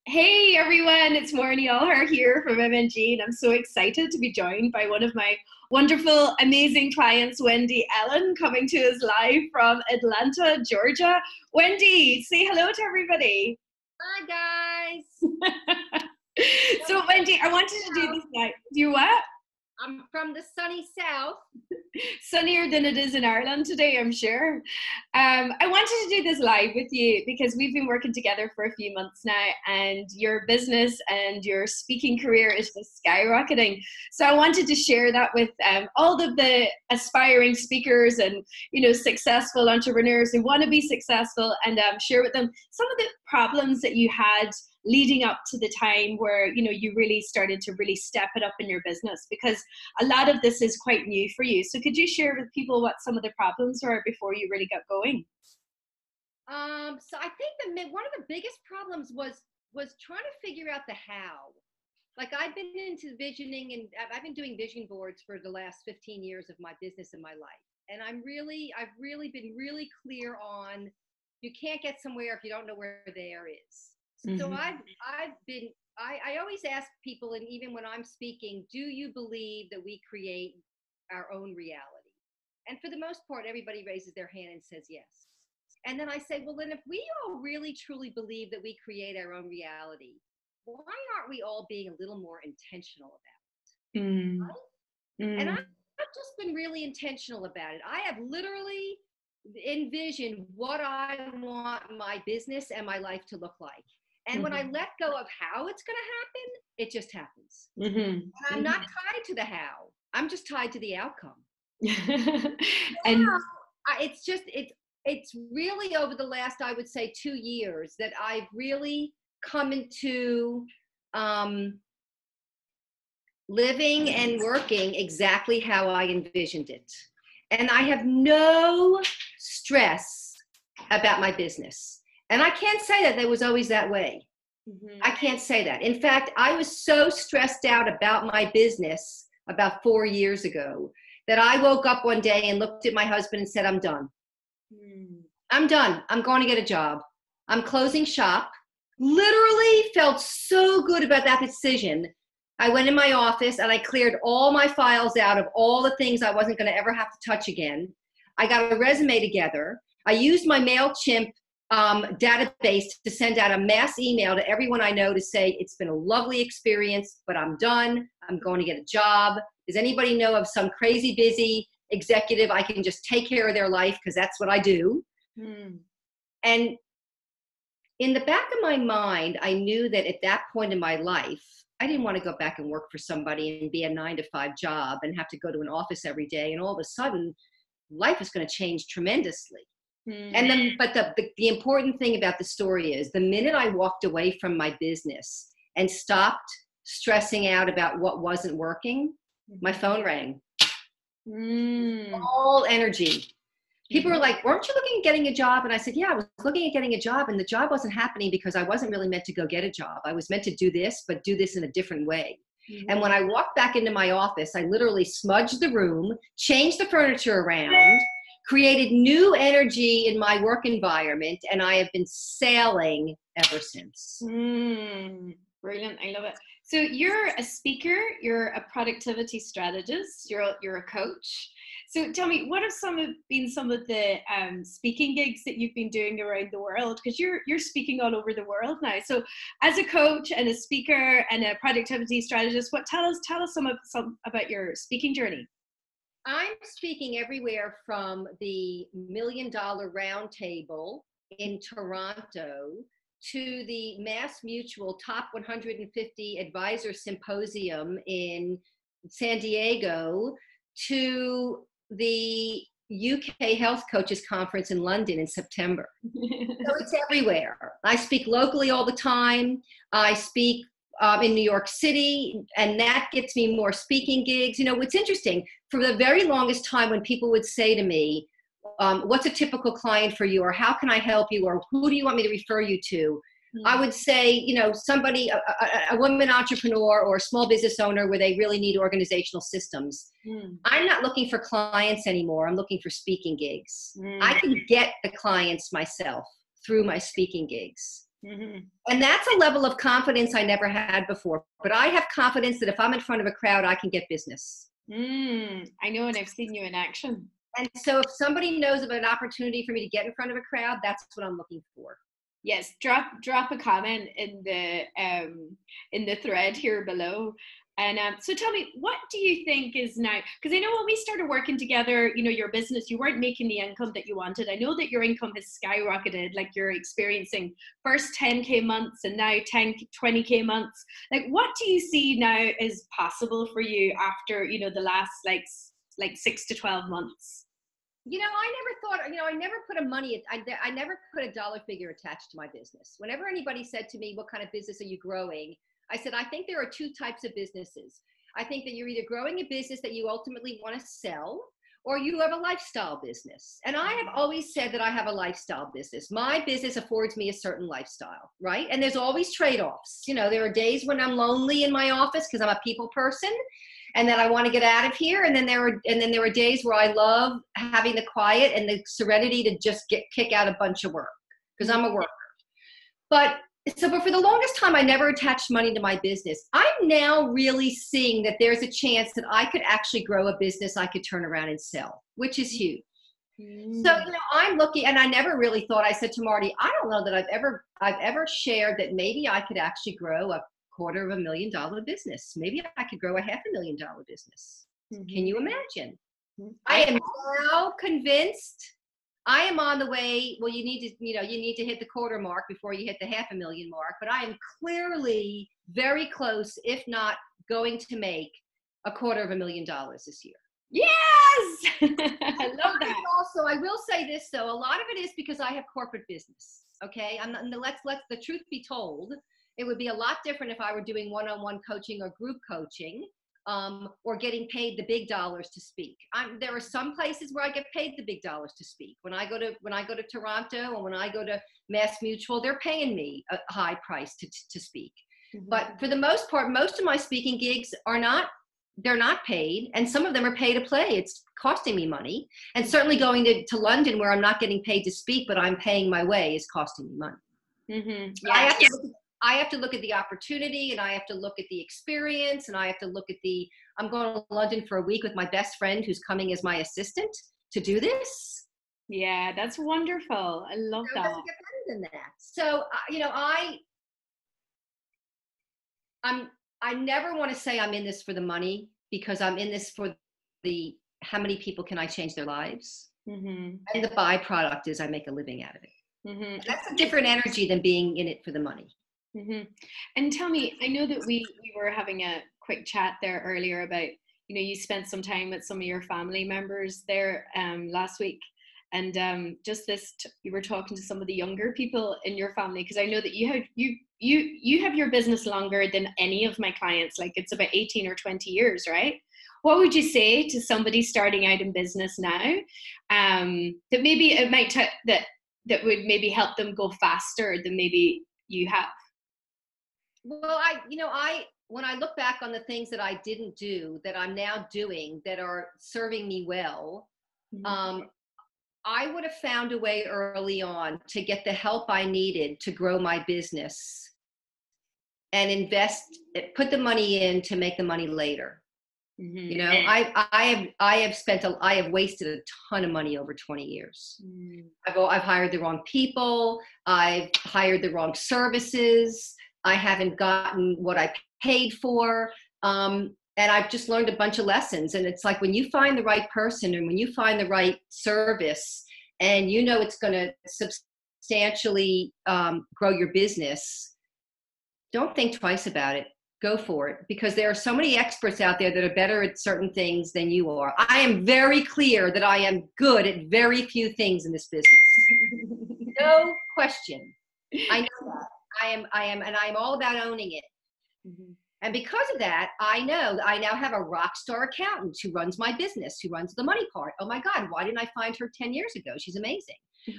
Hey everyone, it's Morny Allher here from MNG, and I'm so excited to be joined by one of my wonderful, amazing clients, Wendy Ellen, coming to us live from Atlanta, Georgia. Wendy, say hello to everybody. Hi guys. So Wendy, I wanted to do this now. Do what? I'm from the sunny South. Sunnier than it is in Ireland today, I'm sure. I wanted to do this live with you because we've been working together for a few months now, and your business and your speaking career is just skyrocketing. So I wanted to share that with all of the aspiring speakers and successful entrepreneurs who want to be successful, and share with them some of the problems that you had leading up to the time where you really started to really step it up in your business, because a lot of this is quite new for you. So could you share with people what some of the problems were before you really got going? So I think one of the biggest problems was trying to figure out the how. Like, I've been into visioning, and I've been doing vision boards for the last 15 years of my business and my life. And I've really been really clear on, you can't get somewhere if you don't know where there is. So I always ask people, and even when I'm speaking, do you believe that we create our own reality? And for the most part, everybody raises their hand and says yes. And then I say, well, then if we all really truly believe that we create our own reality, why aren't we all being a little more intentional about it? Mm. Mm. And I've just been really intentional about it. I have literally envisioned what I want my business and my life to look like. And when I let go of how it's going to happen, it just happens. And I'm not tied to the how. I'm just tied to the outcome. And it's really over the last, I would say, 2 years that I've really come into living and working exactly how I envisioned it. And I have no stress about my business. And I can't say that was always that way. I can't say that. In fact, I was so stressed out about my business about 4 years ago that I woke up one day and looked at my husband and said, I'm done. I'm done. I'm going to get a job. I'm closing shop. Literally felt so good about that decision. I went in my office and I cleared all my files out of all the things I wasn't going to ever have to touch again. I got a resume together. I used my MailChimp database to send out a mass email to everyone I know to say, it's been a lovely experience, but I'm done. I'm going to get a job. Does anybody know of some crazy busy executive I can just take care of their life? Because that's what I do. And in the back of my mind, I knew that at that point in my life, I didn't want to go back and work for somebody and be a 9-to-5 job and have to go to an office every day. And all of a sudden, life is going to change tremendously. And then, but the important thing about the story is, the minute I walked away from my business and stopped stressing out about what wasn't working, my phone rang. All energy. People were like, weren't you looking at getting a job? And I said, yeah, I was looking at getting a job, and the job wasn't happening because I wasn't really meant to go get a job. I was meant to do this, but do this in a different way. And when I walked back into my office, I literally smudged the room, changed the furniture around, created new energy in my work environment, and I have been sailing ever since. Brilliant. I love it. So you're a speaker, you're a productivity strategist, you're a coach. So tell me, what have been some of the speaking gigs that you've been doing around the world? Because you're speaking all over the world now. So as a coach and a speaker and a productivity strategist, tell us some about your speaking journey. I'm speaking everywhere from the $1 Million Roundtable in Toronto to the Mass Mutual Top 150 Advisor Symposium in San Diego to the UK Health Coaches Conference in London in September. So it's everywhere. I speak locally all the time. I speak in New York City, and that gets me more speaking gigs. You know, what's interesting, for the very longest time when people would say to me, what's a typical client for you, or how can I help you, or who do you want me to refer you to? I would say, you know, somebody, a woman entrepreneur or a small business owner where they really need organizational systems. I'm not looking for clients anymore. I'm looking for speaking gigs. I can get the clients myself through my speaking gigs. Mm-hmm. And that's a level of confidence I never had before. But I have confidence that if I'm in front of a crowd, I can get business. I know, and I've seen you in action. And so if somebody knows of an opportunity for me to get in front of a crowd, that's what I'm looking for. Yes, drop a comment in the thread here below. And so tell me, what do you think is now, because I know when we started working together, you know, your business, you weren't making the income that you wanted. I know that your income has skyrocketed, like you're experiencing first 10K months and now 20K months. Like, what do you see now is possible for you after, you know, the last like 6 to 12 months? You know, I never thought, you know, I never put I never put a dollar figure attached to my business. Whenever anybody said to me, what kind of business are you growing? I said, I think there are two types of businesses. I think that you're either growing a business that you ultimately want to sell, or you have a lifestyle business. And I have always said that I have a lifestyle business. My business affords me a certain lifestyle, right? And there's always trade-offs. You know, there are days when I'm lonely in my office because I'm a people person and that I want to get out of here. And then there are days where I love having the quiet and the serenity to just kick out a bunch of work because I'm a worker. But for the longest time, I never attached money to my business. I'm now really seeing that there's a chance that I could actually grow a business I could turn around and sell, which is huge. So, you know, I'm looking, and I never really thought, I said to Marty, I don't know that I've ever shared that maybe I could actually grow a $250,000 business. Maybe I could grow a $500,000 business. Can you imagine? I am now convinced I am on the way. Well, you need to hit the quarter mark before you hit the $500,000 mark, but I am clearly very close, if not going to make a $250,000 this year. Yes. I love that. Also, I will say this though, a lot of it is because I have corporate business. Okay. Let's the truth be told. It would be a lot different if I were doing one-on-one coaching or group coaching. Or getting paid the big dollars to speak. There are some places where I get paid the big dollars to speak. When I go to Toronto or when I go to Mass Mutual, they're paying me a high price to speak. But for the most part, most of my speaking gigs they're not paid, and some of them are pay to play. It's costing me money. And certainly going to London where I'm not getting paid to speak, but I'm paying my way is costing me money. I have to look at the opportunity, and I have to look at the experience, and I have to look at I'm going to London for a week with my best friend who's coming as my assistant to do this. Yeah, that's wonderful. I love that. It doesn't get better than that. So, you know, I never want to say I'm in this for the money, because I'm in this for how many people can I change their lives? And the byproduct is I make a living out of it. That's a different energy than being in it for the money. And tell me, I know that we were having a quick chat there earlier about, you know, you spent some time with some of your family members there last week, and you were talking to some of the younger people in your family, because I know that you have your business longer than any of my clients. Like, it's about 18 or 20 years, right? What would you say to somebody starting out in business now that maybe it might that would maybe help them go faster than maybe you have? Well, when I look back on the things that I didn't do that I'm now doing that are serving me well, I would have found a way early on to get the help I needed to grow my business and put the money in to make the money later. You know, I have wasted a ton of money over 20 years. I've hired the wrong people. I've hired the wrong services. I haven't gotten what I paid for. And I've just learned a bunch of lessons. And it's like, when you find the right person and when you find the right service and you know it's going to substantially grow your business, don't think twice about it. Go for it, because there are so many experts out there that are better at certain things than you are. I am very clear that I am good at very few things in this business. No question. I know that. I am, and I'm all about owning it. And because of that, I know that I now have a rock star accountant who runs my business, who runs the money part. Oh my God, why didn't I find her 10 years ago? She's amazing.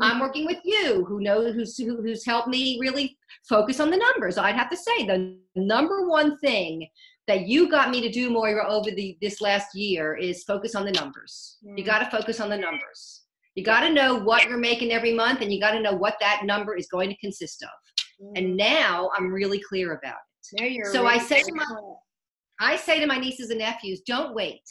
I'm working with you, who's helped me really focus on the numbers. I'd have to say the number one thing that you got me to do, Moira, over this last year is focus on the numbers. You got to focus on the numbers. You got to know what you're making every month, and you got to know what that number is going to consist of. And now I'm really clear about it. Now you're So really I say to my nieces and nephews, don't wait.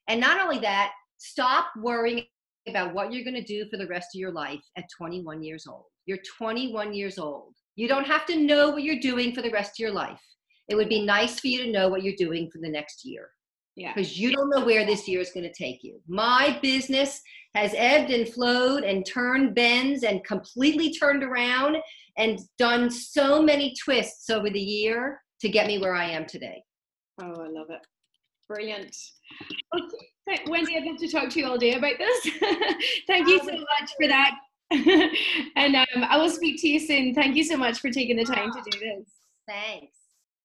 And not only that, stop worrying about what you're going to do for the rest of your life at 21 years old. You're 21 years old. You don't have to know what you're doing for the rest of your life. It would be nice for you to know what you're doing for the next year. Yeah. Because you don't know where this year is going to take you. My business has ebbed and flowed and turned bends and completely turned around and done so many twists over the year to get me where I am today. Oh, I love it. Brilliant. Okay. Wendy, I'd love to talk to you all day about this. Thank you so much for that. And I will speak to you soon. Thank you so much for taking the time to do this. Thanks.